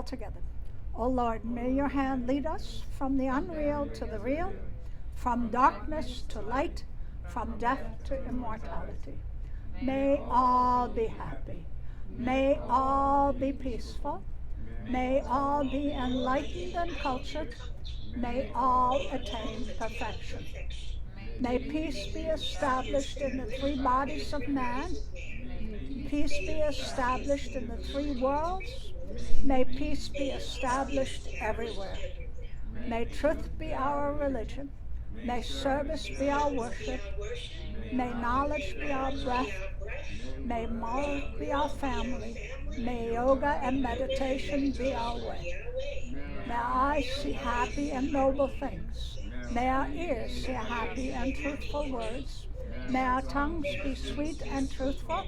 together. O Lord, may your hand lead us from the unreal to the real, from darkness to light, from death to immortality. May all be happy. May all be peaceful. May all be enlightened and cultured. May all attain perfection. May peace be established in the three bodies of man. Peace be established in the three worlds. May peace be established everywhere. May truth be our religion. May service be our worship. May knowledge be our breath. May morals be our family. May yoga and meditation be our way. May our eyes see happy and noble things. May our ears hear happy and truthful words. May our tongues be sweet and truthful.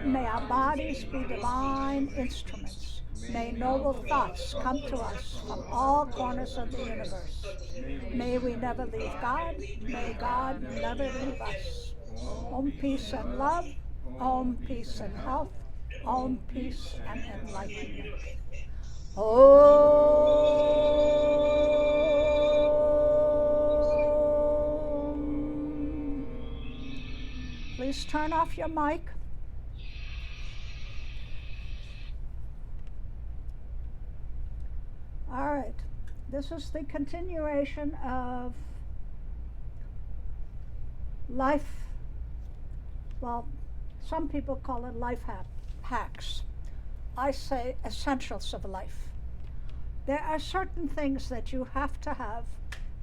May our bodies be divine instruments. May noble thoughts come to us from all corners of the universe. May we never leave God. May God never leave us. Om peace and love. Om peace and health. Om peace and enlightenment. Om. Please turn off your mic. All right. This is the continuation of life. Well, some people call it life hacks. I say essentials of life. There are certain things that you have to have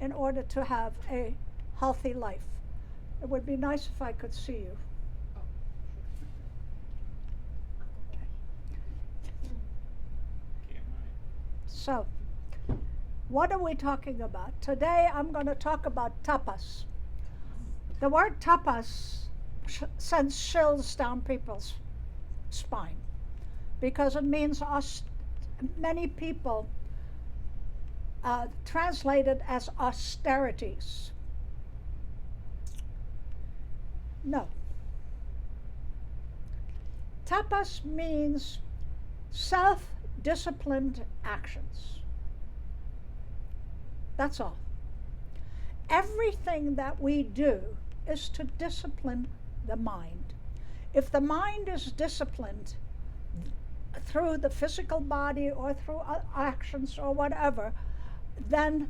in order to have a healthy life. It would be nice if I could see you. So, what are we talking about? Today I'm going to talk about tapas. The word tapas sends chills down people's spine because it means many people translate it as austerities. No. Tapas means self-disciplined actions. That's all. Everything that we do is to discipline the mind. If the mind is disciplined through the physical body or through actions or whatever, then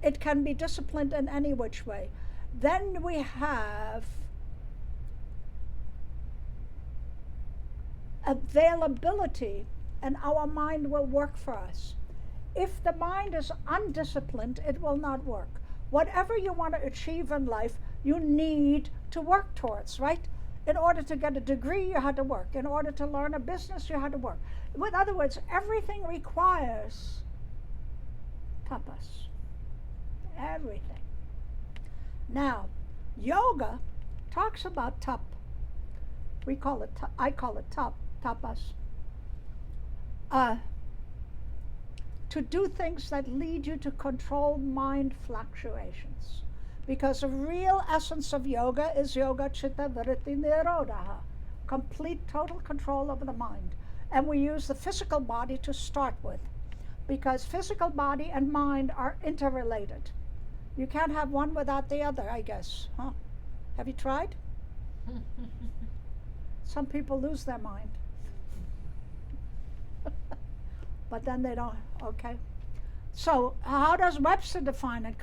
it can be disciplined in any which way. Then we have availability and our mind will work for us. If the mind is undisciplined, it will not work. Whatever you want to achieve in life, you need to work towards, right? In order to get a degree, you had to work. In order to learn a business, you had to work. In other words, everything requires tapas. Everything. Now, yoga talks about tap. I call it tapas. To do things that lead you to control mind fluctuations. Because the real essence of yoga is yoga chitta vritti nirodha, complete total control over the mind. And we use the physical body to start with, because physical body and mind are interrelated. You can't have one without the other, I guess. Huh? Have you tried? Some people lose their mind. But then they don't, okay. So how does Webster define it?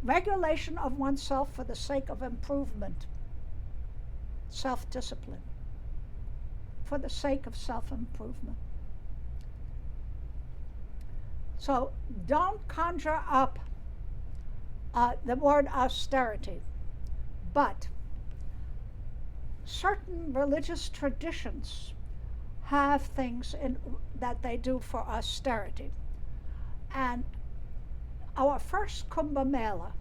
Regulation of oneself for the sake of improvement. Self-discipline. For the sake of self-improvement. So don't conjure up the word austerity, but certain religious traditions have things that they do for austerity. And our first Kumbh Mela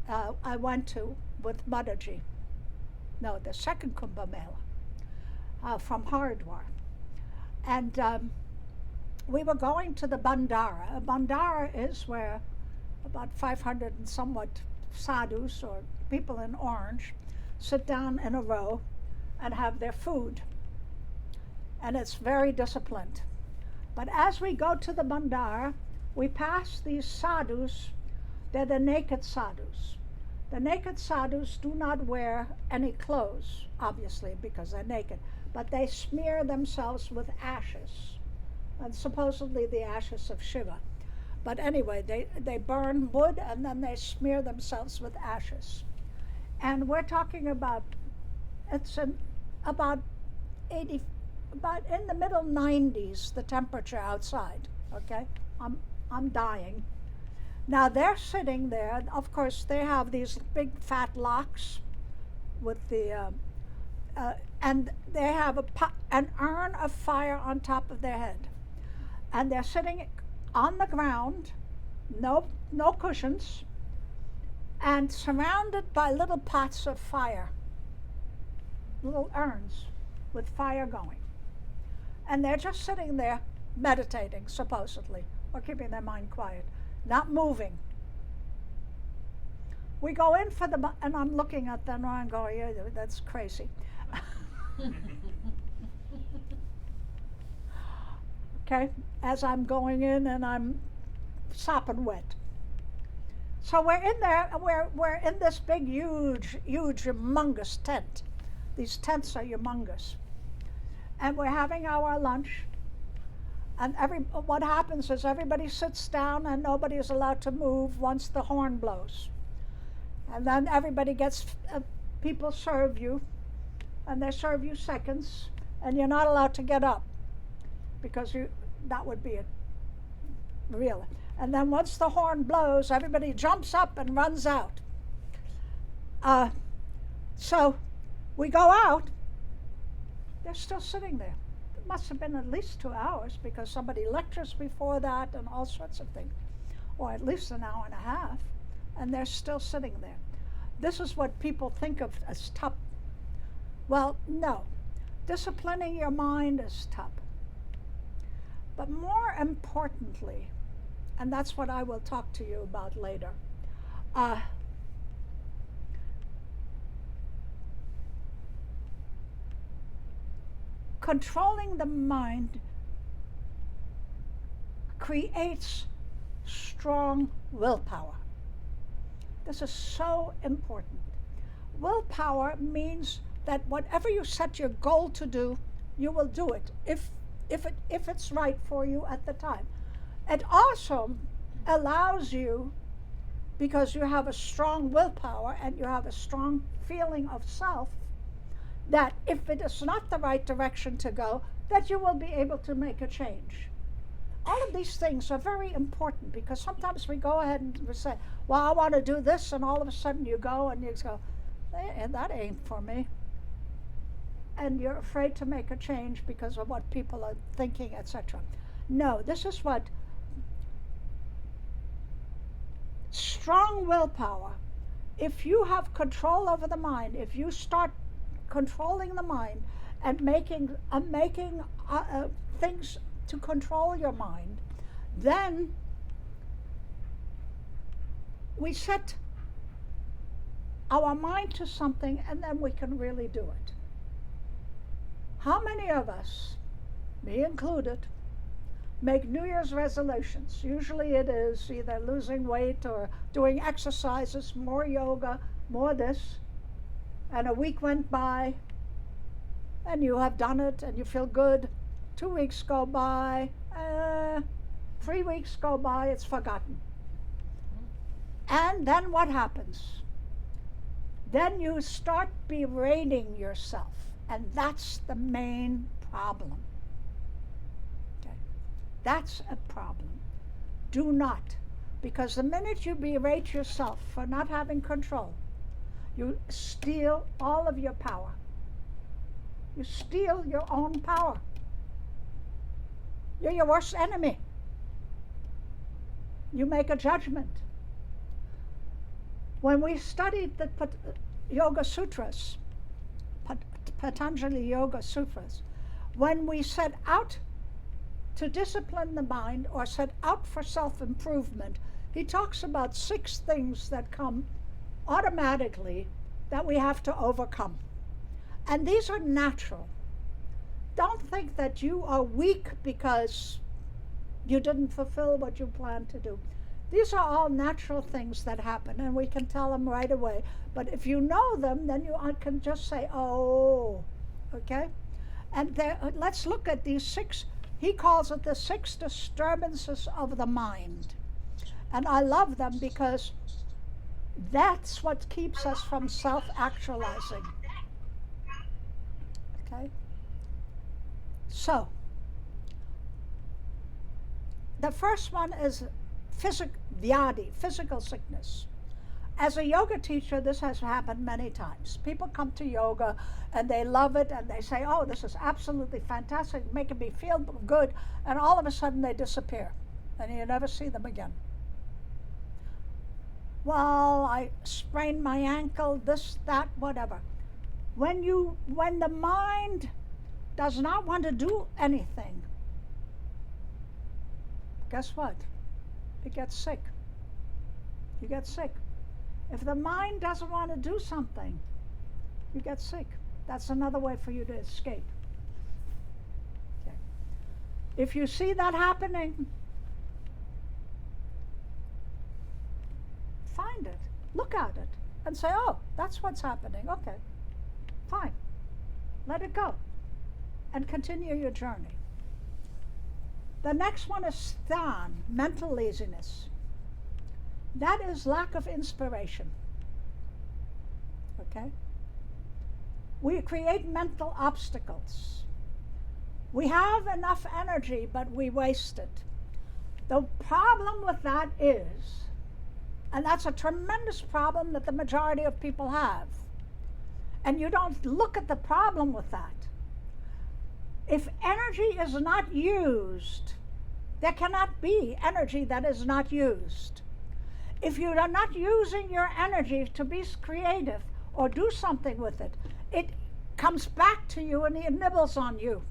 I went to with Mataji. No, the second Kumbh Mela from Haridwar. And we were going to the Bandara. A Bandara is where about 500 and somewhat sadhus, or people in orange, sit down in a row and have their food. And it's very disciplined. But as we go to the Bandara, we pass these sadhus. They're the naked sadhus. The naked sadhus do not wear any clothes, obviously, because they're naked, but they smear themselves with ashes, and supposedly the ashes of Shiva. But anyway, they burn wood and then they smear themselves with ashes. And we're talking about, about 80, about in the middle 90s, the temperature outside, okay? I'm dying. Now they're sitting there, of course they have these big fat locks with the, and they have an urn of fire on top of their head. And they're sitting on the ground, no cushions, and surrounded by little pots of fire, little urns with fire going. And they're just sitting there meditating, supposedly, or keeping their mind quiet, not moving. We go in for and I'm looking at them and I'm going, yeah, that's crazy. Okay, as I'm going in and I'm sopping wet. So we're in there, and we're in this big, huge, humongous tent. These tents are humongous. And we're having our lunch. And what happens is everybody sits down and nobody is allowed to move once the horn blows. And then everybody people serve you, and they serve you seconds, and you're not allowed to get up, because that would be it, really. And then once the horn blows, everybody jumps up and runs out. So we go out, they're still sitting there. It must have been at least 2 hours, because somebody lectures before that and all sorts of things, or at least an hour and a half, and they're still sitting there. This is what people think of as tough. Well, no. Disciplining your mind is tough. But more importantly, and that's what I will talk to you about later, controlling the mind creates strong willpower. This is so important. Willpower means that whatever you set your goal to do, you will do it if it's right for you at the time. It also allows you, because you have a strong willpower and you have a strong feeling of self, that if it is not the right direction to go, that you will be able to make a change. All of these things are very important, because sometimes we go ahead and we say, well, I want to do this, and all of a sudden you go and you go, that ain't for me. And you're afraid to make a change because of what people are thinking, etc. No, this is what strong willpower, if you have control over the mind, if you start controlling the mind and making things to control your mind, then we set our mind to something and then we can really do it. How many of us, me included, make New Year's resolutions? Usually it is either losing weight or doing exercises, more yoga, more this, and a week went by and you have done it and you feel good. 2 weeks go by, 3 weeks go by, it's forgotten. And then what happens? Then you start berating yourself, and that's the main problem. Okay. That's a problem. Do not, because the minute you berate yourself for not having control, you steal all of your power. You steal your own power. You're your worst enemy. You make a judgment. When we studied the Yoga Sutras, Patanjali Yoga Sutras, when we set out to discipline the mind or set out for self-improvement, he talks about 6 things that come automatically that we have to overcome. And these are natural. Don't think that you are weak because You didn't fulfill what you planned to do. These are all natural things that happen, and we can tell them right away. But if you know them, then you can just say, oh, okay? And let's look at these 6, he calls it the 6 disturbances of the mind. And I love them because that's what keeps us from self-actualizing. Okay? So, the first one is physical sickness. As a yoga teacher, this has happened many times. People come to yoga and they love it and they say, oh, this is absolutely fantastic, making me feel good, and all of a sudden they disappear and you never see them again. Well, I sprained my ankle, this, that, whatever. When the mind does not want to do anything, guess what? It gets sick. You get sick. If the mind doesn't want to do something, you get sick. That's another way for you to escape. Okay. If you see that happening, find it, look at it, and say, oh, that's what's happening. Okay, fine. Let it go and continue your journey. The next one is sthan, mental laziness. That is lack of inspiration. Okay? We create mental obstacles. We have enough energy, but we waste it. The problem with that is, and that's a tremendous problem that the majority of people have, and you don't look at the problem with that. If energy is not used, there cannot be energy that is not used. If you are not using your energy to be creative or do something with it, it comes back to you and it nibbles on you.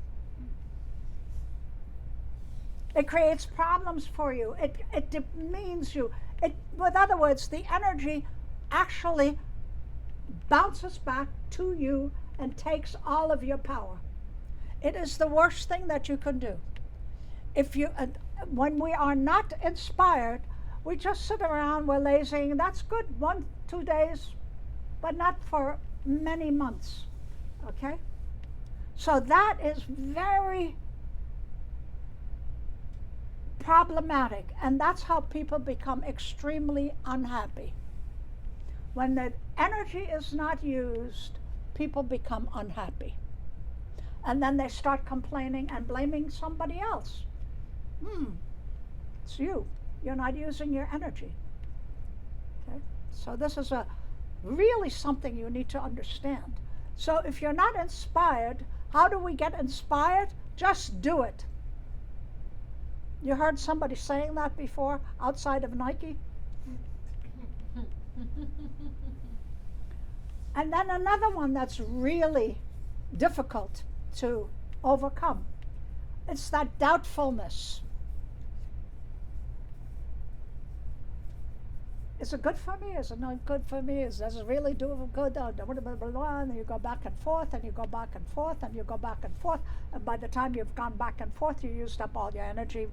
It creates problems for you. It demeans you. With other words, the energy actually bounces back to you and takes all of your power. It is the worst thing that you can do. When we are not inspired, we just sit around, we're lazy, and that's good 1-2 days, but not for many months. Okay? So that is very problematic, and that's how people become extremely unhappy. When the energy is not used, people become unhappy. And then they start complaining and blaming somebody else. It's you. You're not using your energy. Okay? So this is really something you need to understand. So if you're not inspired, how do we get inspired? Just do it. You heard somebody saying that before, outside of Nike? And then another one that's really difficult to overcome. It's that doubtfulness. Is it good for me? Is it not good for me? Does it really do good? And you go back and forth, and you go back and forth, and you go back and forth. And by the time you've gone back and forth, you used up all your energy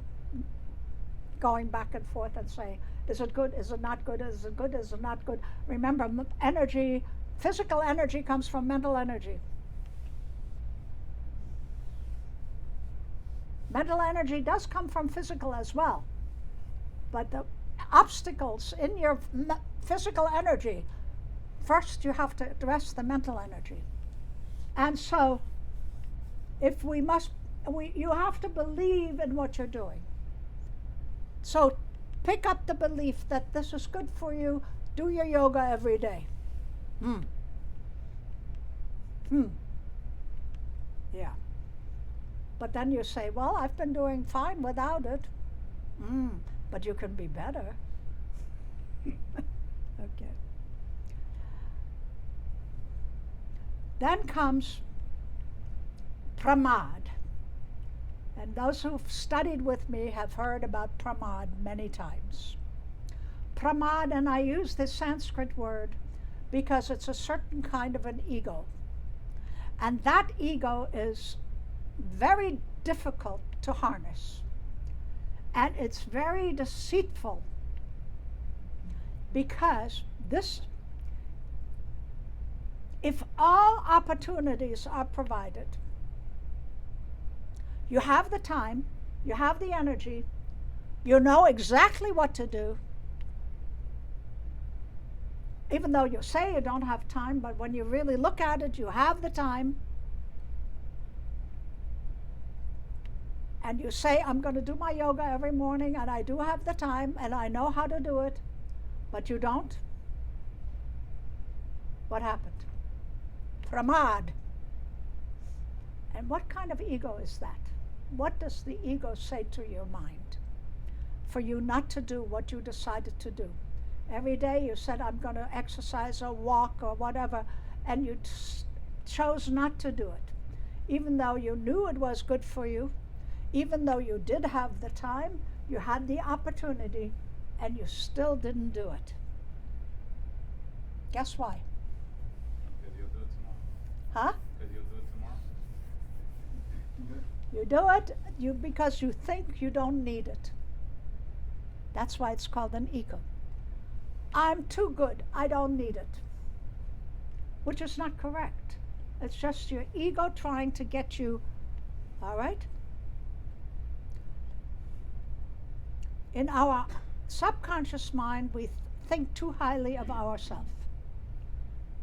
going back and forth and saying, is it good? Is it not good? Is it good? Is it not good? Remember, energy, physical energy comes from mental energy. Mental energy does come from physical as well. But the obstacles in your physical energy, first you have to address the mental energy. And so, you have to believe in what you're doing. So pick up the belief that this is good for you. Do your yoga every day. Yeah. But then you say, well, I've been doing fine without it. But you can be better. Okay. Then comes pramad. And those who've studied with me have heard about pramad many times. Pramad, and I use this Sanskrit word because it's a certain kind of an ego. And that ego is very difficult to harness. And it's very deceitful, because if all opportunities are provided, you have the time, you have the energy, you know exactly what to do, even though you say you don't have time, but when you really look at it, you have the time, and you say, I'm going to do my yoga every morning, and I do have the time, and I know how to do it, but you don't. What happened? Pramad. And what kind of ego is that? What does the ego say to your mind for you not to do what you decided to do? Every day you said, I'm going to exercise or walk or whatever, and you chose not to do it. Even though you knew it was good for you, even though you did have the time, you had the opportunity, and you still didn't do it. Guess why? Because you'll do it tomorrow. Huh? Because you'll do it tomorrow. You do it because you think you don't need it. That's why it's called an ego. I'm too good, I don't need it. Which is not correct. It's just your ego trying to get you, all right? In our subconscious mind, we think too highly of ourselves.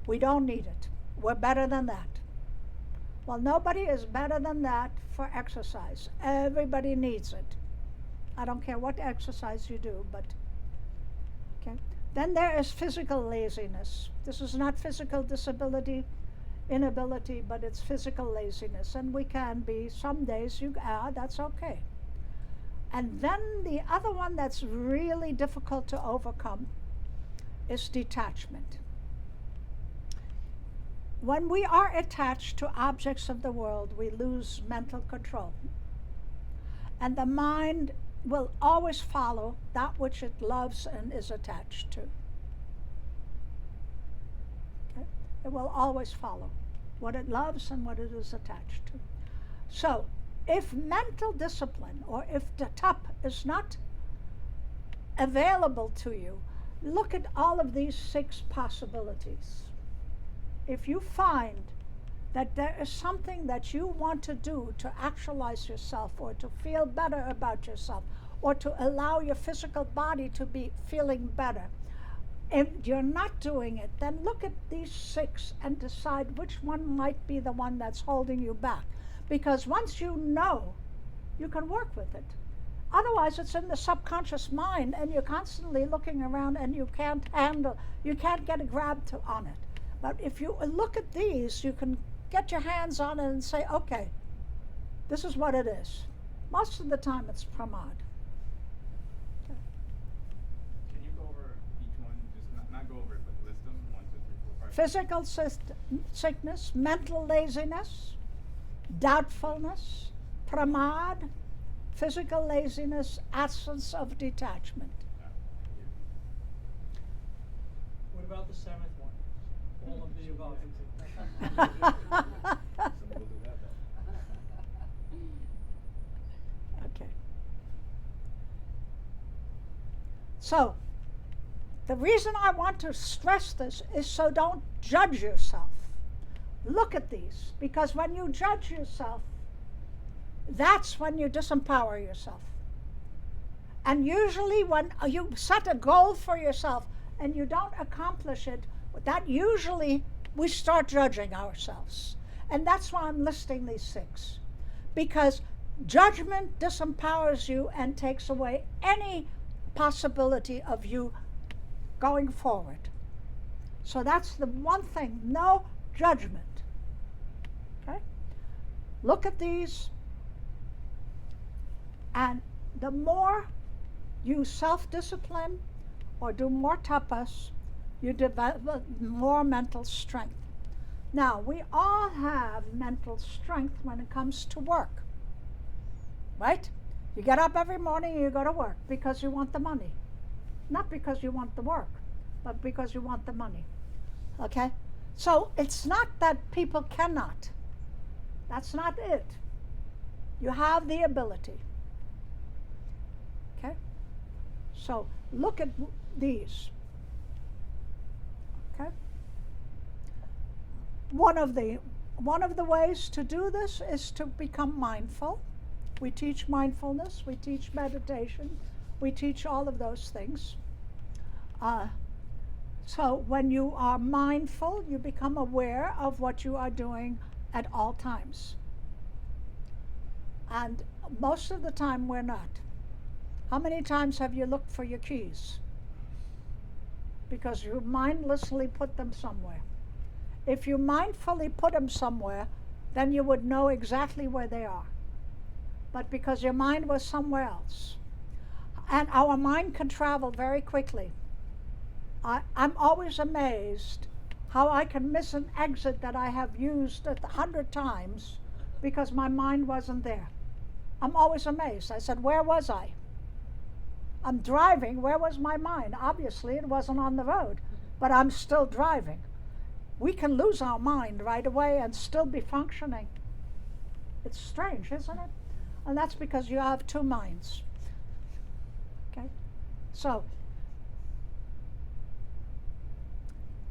We don't need it. We're better than that. Well, nobody is better than that for exercise. Everybody needs it. I don't care what exercise you do, but okay. Then there is physical laziness. This is not physical disability, inability, but it's physical laziness. And we can be, some days that's okay. And then the other one that's really difficult to overcome is detachment. When we are attached to objects of the world, we lose mental control. And the mind will always follow that which it loves and is attached to. Okay? It will always follow what it loves and what it is attached to. So, if mental discipline, or if the tap is not available to you, look at all of these 6 possibilities. If you find that there is something that you want to do to actualize yourself, or to feel better about yourself, or to allow your physical body to be feeling better, if you're not doing it, then look at these 6 and decide which one might be the one that's holding you back. Because once you know, you can work with it. Otherwise, it's in the subconscious mind, and you're constantly looking around, and you can't get a grab on it. But if you look at these, you can get your hands on it and say, okay, this is what it is. Most of the time, it's pramad. Okay. Can you go over each one? Just not go over it, but list them. 1, 2, 3, 4, 5. Physical sickness, mental laziness, doubtfulness, pramad, physical laziness, absence of detachment. What about the 7th one? All of the above. Okay. So, the reason I want to stress this is so don't judge yourself. Look at these, because when you judge yourself, that's when you disempower yourself. And usually when you set a goal for yourself and you don't accomplish it, that usually we start judging ourselves. And that's why I'm listing these 6. Because judgment disempowers you and takes away any possibility of you going forward. So that's the one thing, no judgment. Okay? Look at these, and the more you self-discipline or do more tapas, you develop more mental strength. Now, we all have mental strength when it comes to work, right? You get up every morning and you go to work because you want the money. Not because you want the work, but because you want the money, okay? So it's not that people cannot. That's not it. You have the ability. So look at these. Okay? One of the ways to do this is to become mindful. We teach mindfulness, we teach meditation, we teach all of those things. So when you are mindful, you become aware of what you are doing at all times. And most of the time we're not. How many times have you looked for your keys? Because you mindlessly put them somewhere. If you mindfully put them somewhere, then you would know exactly where they are. But because your mind was somewhere else. And our mind can travel very quickly. I'm always amazed how I can miss an exit that I have used 100 times because my mind wasn't there. I'm always amazed. I said, where was I? I'm driving. Where was my mind? Obviously, it wasn't on the road, but I'm still driving. We can lose our mind right away and still be functioning. It's strange, isn't it? And that's because you have two minds. Okay? So,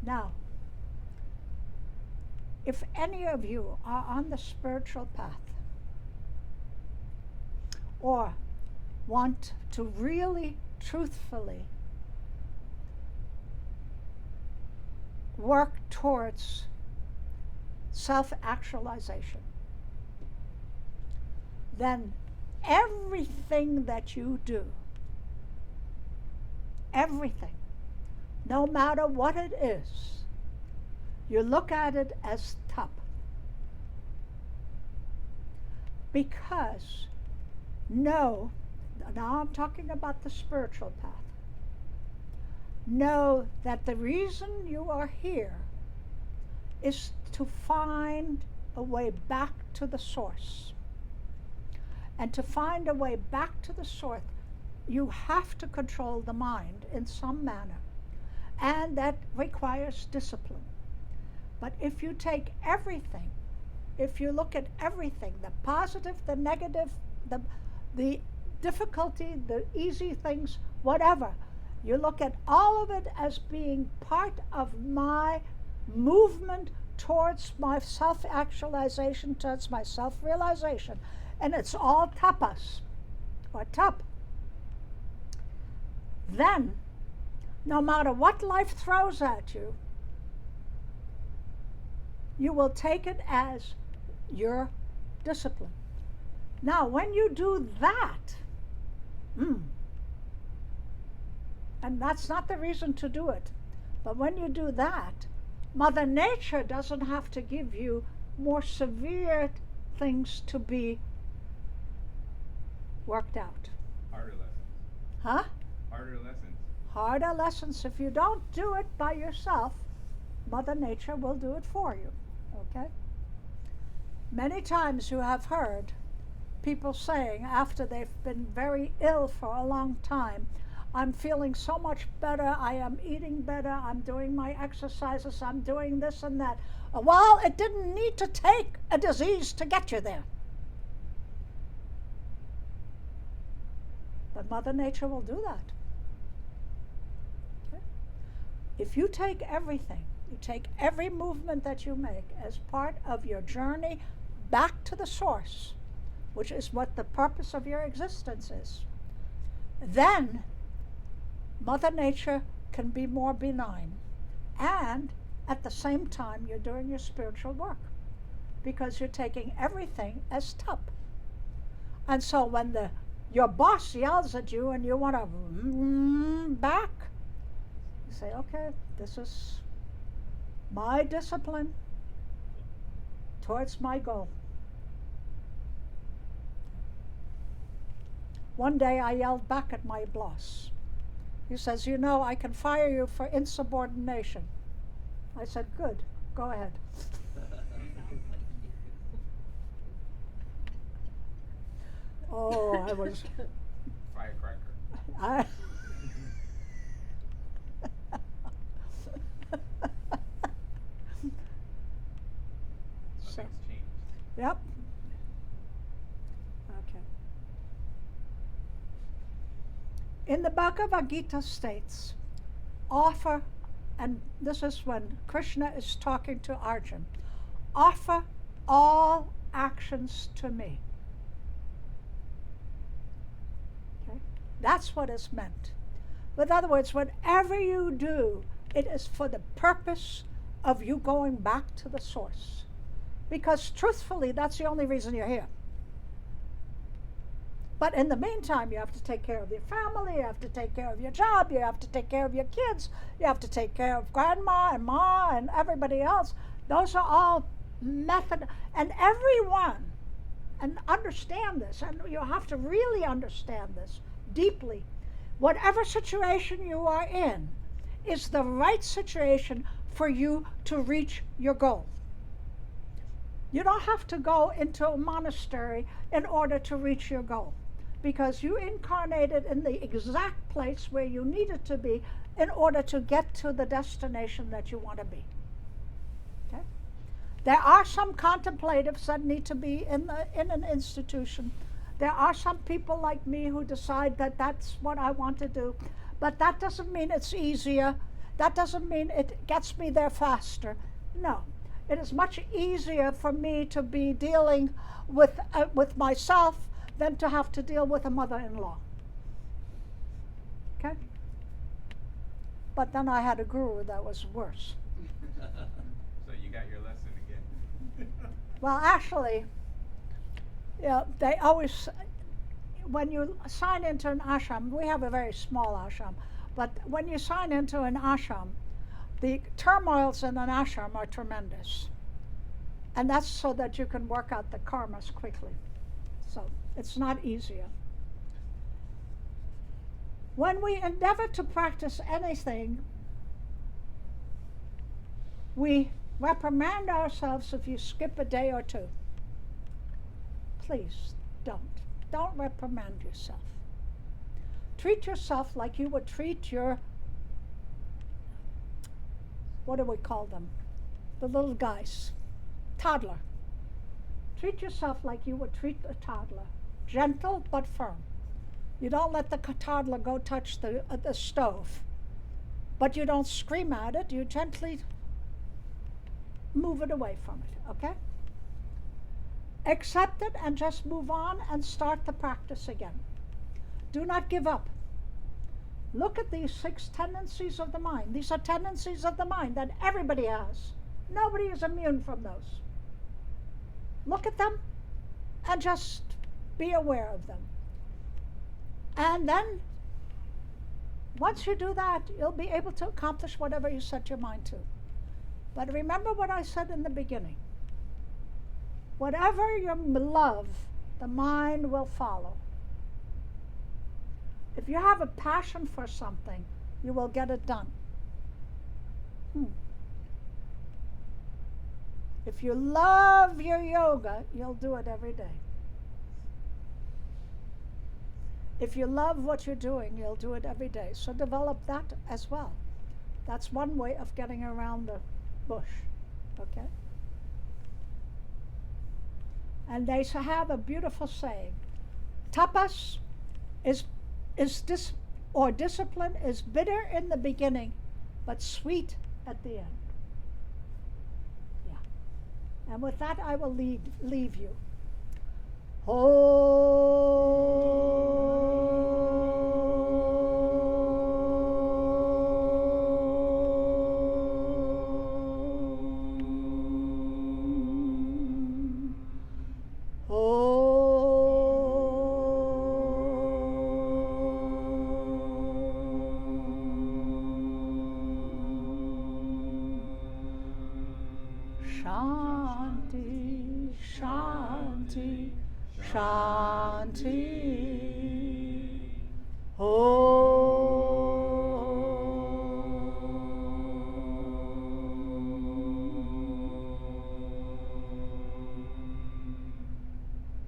now, if any of you are on the spiritual path or want to really, truthfully work towards self-actualization, then everything that you do, everything, no matter what it is, you look at it as tap. Because now I'm talking about the spiritual path. Know that the reason you are here is to find a way back to the source. And to find a way back to the source, you have to control the mind in some manner. And that requires discipline. But if you take everything, if you look at everything, the positive, the negative, the difficulty, the easy things, whatever, you look at all of it as being part of my movement towards my self-actualization, towards my self-realization. And it's all tapas, or tap. Then, no matter what life throws at you, you will take it as your discipline. Now, when you do that, and that's not the reason to do it, but when you do that, Mother Nature doesn't have to give you more severe things to be worked out. Harder lessons. Huh? Harder lessons. Harder lessons. If you don't do it by yourself, Mother Nature will do it for you. Okay? Many times you have heard people saying after they've been very ill for a long time, I'm feeling so much better, I am eating better, I'm doing my exercises, I'm doing this and that. Well, it didn't need to take a disease to get you there. But Mother Nature will do that. Okay? If you take everything, you take every movement that you make as part of your journey back to the source, which is what the purpose of your existence is, then Mother Nature can be more benign. And at the same time, you're doing your spiritual work because you're taking everything as tup. And so when your boss yells at you and you want to back, you say, okay, this is my discipline towards my goal. One day I yelled back at my boss. He says, you know, I can fire you for insubordination. I said, good, go ahead. Oh, I was... Firecracker. Nothing's changed. Yep. Okay. In the Bhagavad Gita states, offer, and this is when Krishna is talking to Arjun, offer all actions to me. Okay? That's what is meant. In other words, whatever you do, it is for the purpose of you going back to the source. Because truthfully, that's the only reason you're here. But in the meantime, you have to take care of your family, you have to take care of your job, you have to take care of your kids, you have to take care of grandma and ma and everybody else. Those are all method, and everyone, and understand this, and you have to really understand this deeply. Whatever situation you are in is the right situation for you to reach your goal. You don't have to go into a monastery in order to reach your goal, because you incarnated in the exact place where you needed to be in order to get to the destination that you want to be. Okay? There are some contemplatives that need to be in an institution. There are some people like me who decide that that's what I want to do, but that doesn't mean it's easier. That doesn't mean it gets me there faster. No. It is much easier for me to be dealing with myself than to have to deal with a mother-in-law. Okay? But then I had a guru that was worse. So you got your lesson again. Well, actually, they always, when you sign into an ashram, we have a very small ashram, but when you sign into an ashram, the turmoils in an ashram are tremendous. And that's so that you can work out the karmas quickly. So it's not easier. When we endeavor to practice anything, we reprimand ourselves if you skip a day or two. Please don't. Don't reprimand yourself. Treat yourself like you would treat your, what do we call them? The little guys. Toddler. Treat yourself like you would treat a toddler. Gentle but firm. You don't let the toddler go touch the stove. But you don't scream at it. You gently move it away from it, okay? Accept it and just move on and start the practice again. Do not give up. Look at these 6 tendencies of the mind. These are tendencies of the mind that everybody has. Nobody is immune from those. Look at them and just be aware of them. And then, once you do that, you'll be able to accomplish whatever you set your mind to. But remember what I said in the beginning. Whatever you love, the mind will follow. If you have a passion for something, you will get it done. If you love your yoga, you'll do it every day. If you love what you're doing, you'll do it every day. So develop that as well. That's one way of getting around the bush, okay? And they have a beautiful saying. Tapas discipline is bitter in the beginning, but sweet at the end. Yeah. And with that, I will leave you. Shanti, Shanti, Shanti. Oh.